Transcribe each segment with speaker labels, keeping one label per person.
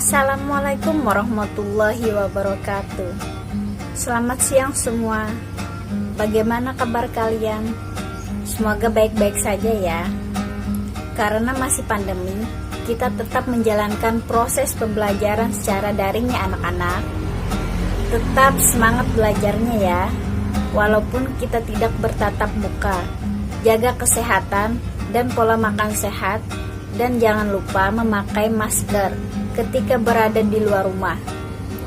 Speaker 1: Assalamualaikum warahmatullahi wabarakatuh. Selamat siang semua. Bagaimana kabar kalian? Semoga baik-baik saja ya. Karena masih pandemi, kita tetap menjalankan proses pembelajaran secara daring ya anak-anak. Tetap semangat belajarnya ya, walaupun kita tidak bertatap muka. Jaga kesehatan dan pola makan sehat, dan jangan lupa memakai masker ketika berada di luar rumah,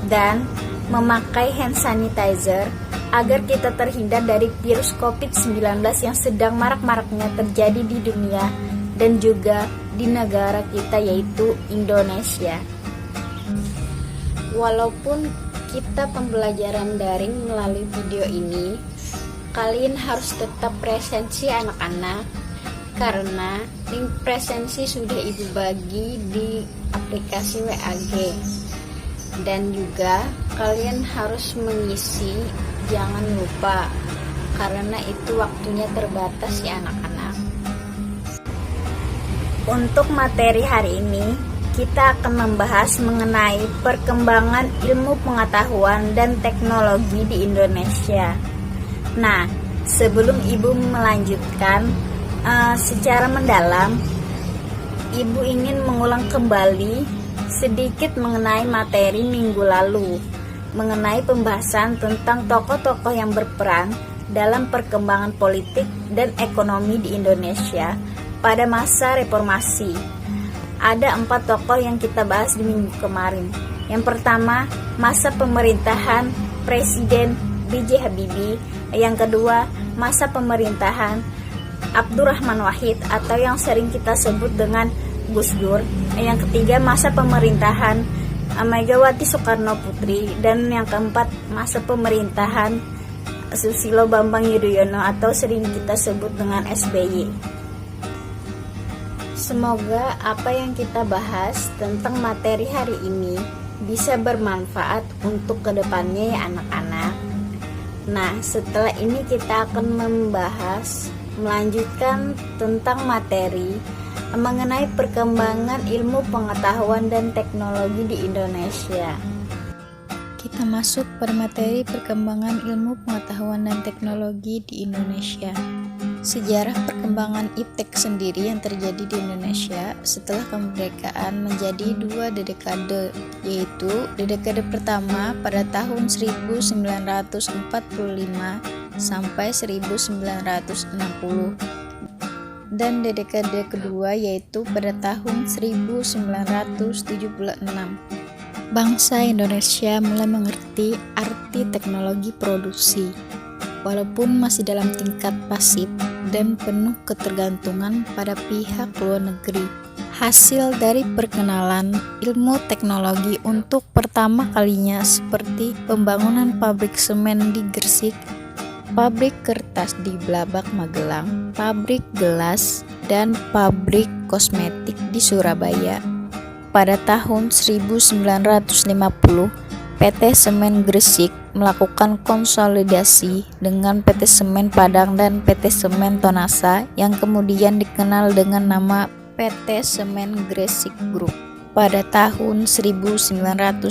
Speaker 1: dan memakai hand sanitizer agar kita terhindar dari virus COVID-19 yang sedang marak-maraknya terjadi di dunia dan juga di negara kita, yaitu Indonesia. Walaupun kita pembelajaran daring melalui video ini, kalian harus tetap presensi anak-anak, karena link presensi sudah ibu bagi di aplikasi WAG, dan juga kalian harus mengisi, jangan lupa, karena itu waktunya terbatas ya anak-anak. Untuk materi hari ini, kita akan membahas mengenai perkembangan ilmu pengetahuan dan teknologi di Indonesia. Nah, sebelum ibu melanjutkan secara mendalam, ibu ingin mengulang kembali sedikit mengenai materi minggu lalu, mengenai pembahasan tentang tokoh-tokoh yang berperan dalam perkembangan politik dan ekonomi di Indonesia pada masa reformasi. Ada 4 tokoh yang kita bahas di minggu kemarin. Yang pertama, masa pemerintahan Presiden B.J. Habibie. Yang kedua, masa pemerintahan Abdurrahman Wahid atau yang sering kita sebut dengan Gus Dur. Yang ketiga, masa pemerintahan Megawati Soekarno Putri. Dan yang keempat, masa pemerintahan Susilo Bambang Yudhoyono atau sering kita sebut dengan SBY. Semoga apa yang kita bahas tentang materi hari ini bisa bermanfaat untuk kedepannya ya anak-anak. Nah, setelah ini kita akan melanjutkan tentang materi mengenai perkembangan ilmu pengetahuan dan teknologi di Indonesia. Kita masuk pada materi perkembangan ilmu pengetahuan dan teknologi di Indonesia. Sejarah perkembangan iptek sendiri yang terjadi di Indonesia setelah kemerdekaan menjadi 2 dekade, yaitu dekade pertama pada tahun 1945 sampai 1960, dan dekade kedua yaitu pada tahun 1976. Bangsa Indonesia mulai mengerti arti teknologi produksi, walaupun masih dalam tingkat pasif dan penuh ketergantungan pada pihak luar negeri. Hasil dari perkenalan ilmu teknologi untuk pertama kalinya seperti pembangunan pabrik semen di Gresik, pabrik kertas di Blabak Magelang, pabrik gelas, dan pabrik kosmetik di Surabaya. Pada tahun 1950, PT Semen Gresik melakukan konsolidasi dengan PT Semen Padang dan PT Semen Tonasa yang kemudian dikenal dengan nama PT Semen Gresik Group. Pada tahun 1935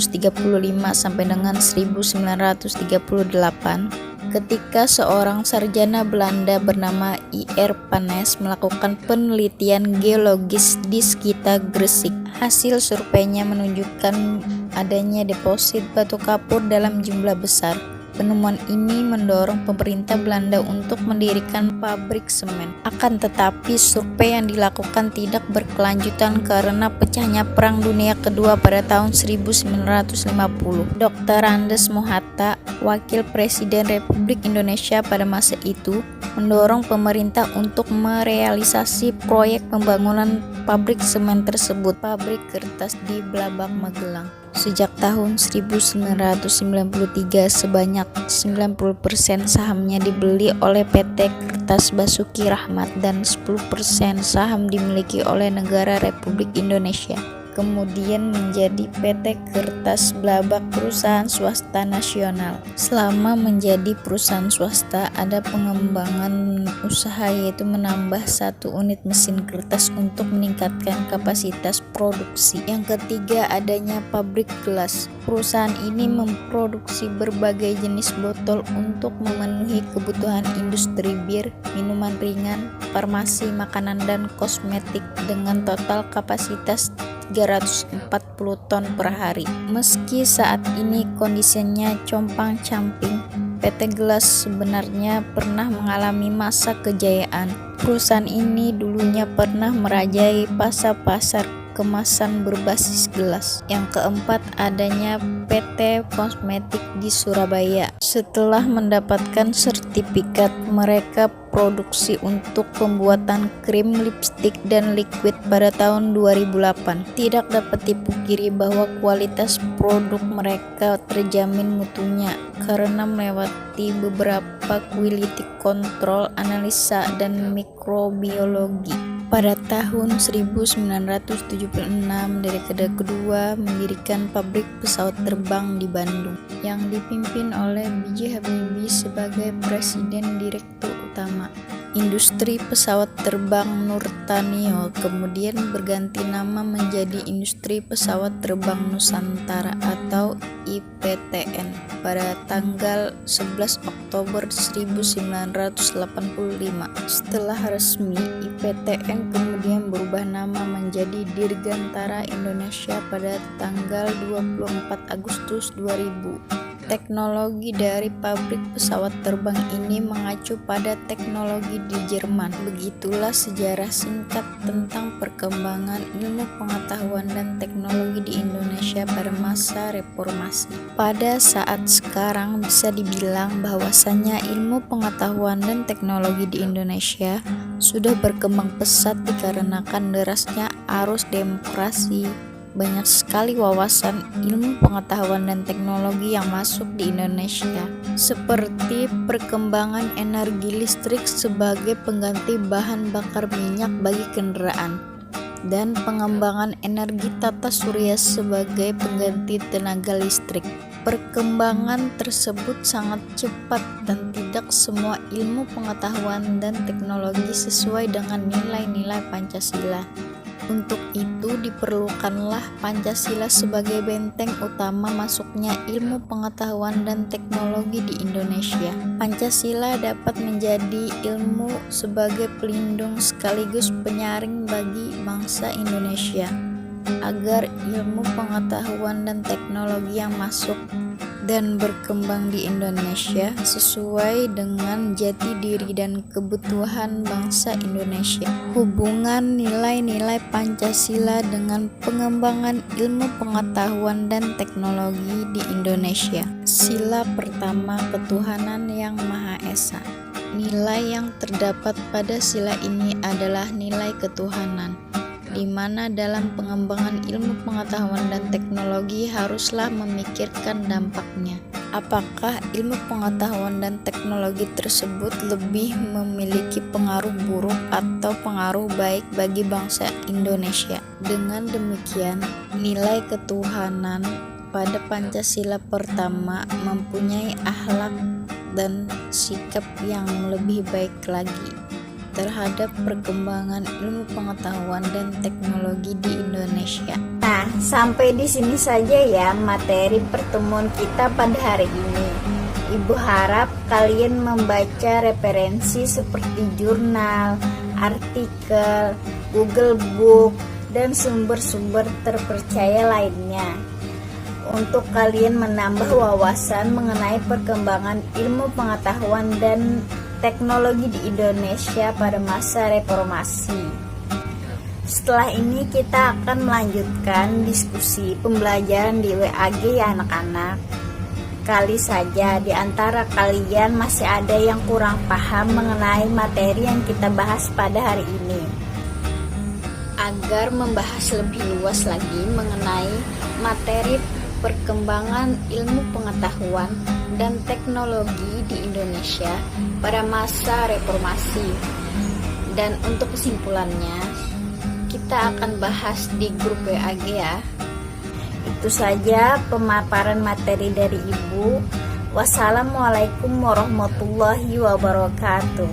Speaker 1: sampai dengan 1938, ketika seorang sarjana Belanda bernama I.R. Panes melakukan penelitian geologis di sekitar Gresik. Hasil surveinya menunjukkan adanya deposit batu kapur dalam jumlah besar. Penemuan ini mendorong pemerintah Belanda untuk mendirikan pabrik semen. Akan tetapi survei yang dilakukan tidak berkelanjutan karena pecahnya Perang Dunia Kedua pada tahun 1950. Dr. Andes Mohatta, Wakil Presiden Republik Indonesia pada masa itu, mendorong pemerintah untuk merealisasi proyek pembangunan pabrik semen tersebut, pabrik kertas di Blabak Magelang. Sejak tahun 1993, sebanyak 90% sahamnya dibeli oleh PT Kertas Basuki Rahmat dan 10% saham dimiliki oleh negara Republik Indonesia. kemudian menjadi PT Kertas Blabak, perusahaan swasta nasional. Selama menjadi perusahaan swasta, ada pengembangan usaha yaitu menambah 1 unit mesin kertas untuk meningkatkan kapasitas produksi. Yang ketiga, adanya pabrik gelas. Perusahaan ini memproduksi berbagai jenis botol untuk memenuhi kebutuhan industri bir, minuman ringan, farmasi, makanan, dan kosmetik dengan total kapasitas 340 ton per hari. Meski saat ini kondisinya compang-camping, PT Gelas sebenarnya pernah mengalami masa kejayaan. Perusahaan ini dulunya pernah merajai pasar-pasar kemasan berbasis gelas. Yang keempat, adanya PT Kosmetik di Surabaya. Setelah mendapatkan sertifikat, mereka produksi untuk pembuatan krim, lipstik, dan liquid pada tahun 2008. Tidak dapat dipungkiri bahwa kualitas produk mereka terjamin mutunya karena melewati beberapa quality control, analisa, dan mikrobiologi. Pada tahun 1976, dekade kedua mendirikan pabrik pesawat terbang di Bandung yang dipimpin oleh B.J. Habibie sebagai Presiden Direktur Utama. Industri pesawat terbang Nurtanio kemudian berganti nama menjadi Industri Pesawat Terbang Nusantara atau IPTN pada tanggal 11 Oktober 1985. Setelah resmi, IPTN kemudian berubah nama menjadi Dirgantara Indonesia pada tanggal 24 Agustus 2000. Teknologi dari pabrik pesawat terbang ini mengacu pada teknologi di Jerman. Begitulah sejarah singkat tentang perkembangan ilmu pengetahuan dan teknologi di Indonesia pada masa reformasi. Pada saat sekarang bisa dibilang bahwasannya ilmu pengetahuan dan teknologi di Indonesia sudah berkembang pesat dikarenakan derasnya arus demokrasi. Banyak sekali wawasan ilmu pengetahuan dan teknologi yang masuk di Indonesia, seperti perkembangan energi listrik sebagai pengganti bahan bakar minyak bagi kendaraan, dan pengembangan energi tata surya sebagai pengganti tenaga listrik. Perkembangan tersebut sangat cepat dan tidak semua ilmu pengetahuan dan teknologi sesuai dengan nilai-nilai Pancasila. Untuk itu diperlukanlah Pancasila sebagai benteng utama masuknya ilmu pengetahuan dan teknologi di Indonesia. Pancasila dapat menjadi ilmu sebagai pelindung sekaligus penyaring bagi bangsa Indonesia, agar ilmu pengetahuan dan teknologi yang masuk dan berkembang di Indonesia sesuai dengan jati diri dan kebutuhan bangsa Indonesia. Hubungan nilai-nilai Pancasila dengan pengembangan ilmu pengetahuan dan teknologi di Indonesia. Sila pertama, ketuhanan yang Maha Esa. Nilai yang terdapat pada sila ini adalah nilai ketuhanan, di mana dalam pengembangan ilmu pengetahuan dan teknologi haruslah memikirkan dampaknya. Apakah ilmu pengetahuan dan teknologi tersebut lebih memiliki pengaruh buruk atau pengaruh baik bagi bangsa Indonesia? Dengan demikian, nilai ketuhanan pada Pancasila pertama mempunyai akhlak dan sikap yang lebih baik lagi terhadap perkembangan ilmu pengetahuan dan teknologi di Indonesia. Nah, sampai di sini saja ya materi pertemuan kita pada hari ini. Ibu harap kalian membaca referensi seperti jurnal, artikel, Google Book, dan sumber-sumber terpercaya lainnya untuk kalian menambah wawasan mengenai perkembangan ilmu pengetahuan dan teknologi di Indonesia pada masa reformasi. Setelah ini kita akan melanjutkan diskusi pembelajaran di WAG ya anak-anak. Kali saja di antara kalian masih ada yang kurang paham mengenai materi yang kita bahas pada hari ini. Agar membahas lebih luas lagi mengenai materi perkembangan ilmu pengetahuan dan teknologi di Indonesia pada masa reformasi. Dan untuk kesimpulannya, kita kita akan bahas di grup WAG ya. Itu saja pemaparan materi dari Ibu. Wassalamualaikum warahmatullahi wabarakatuh.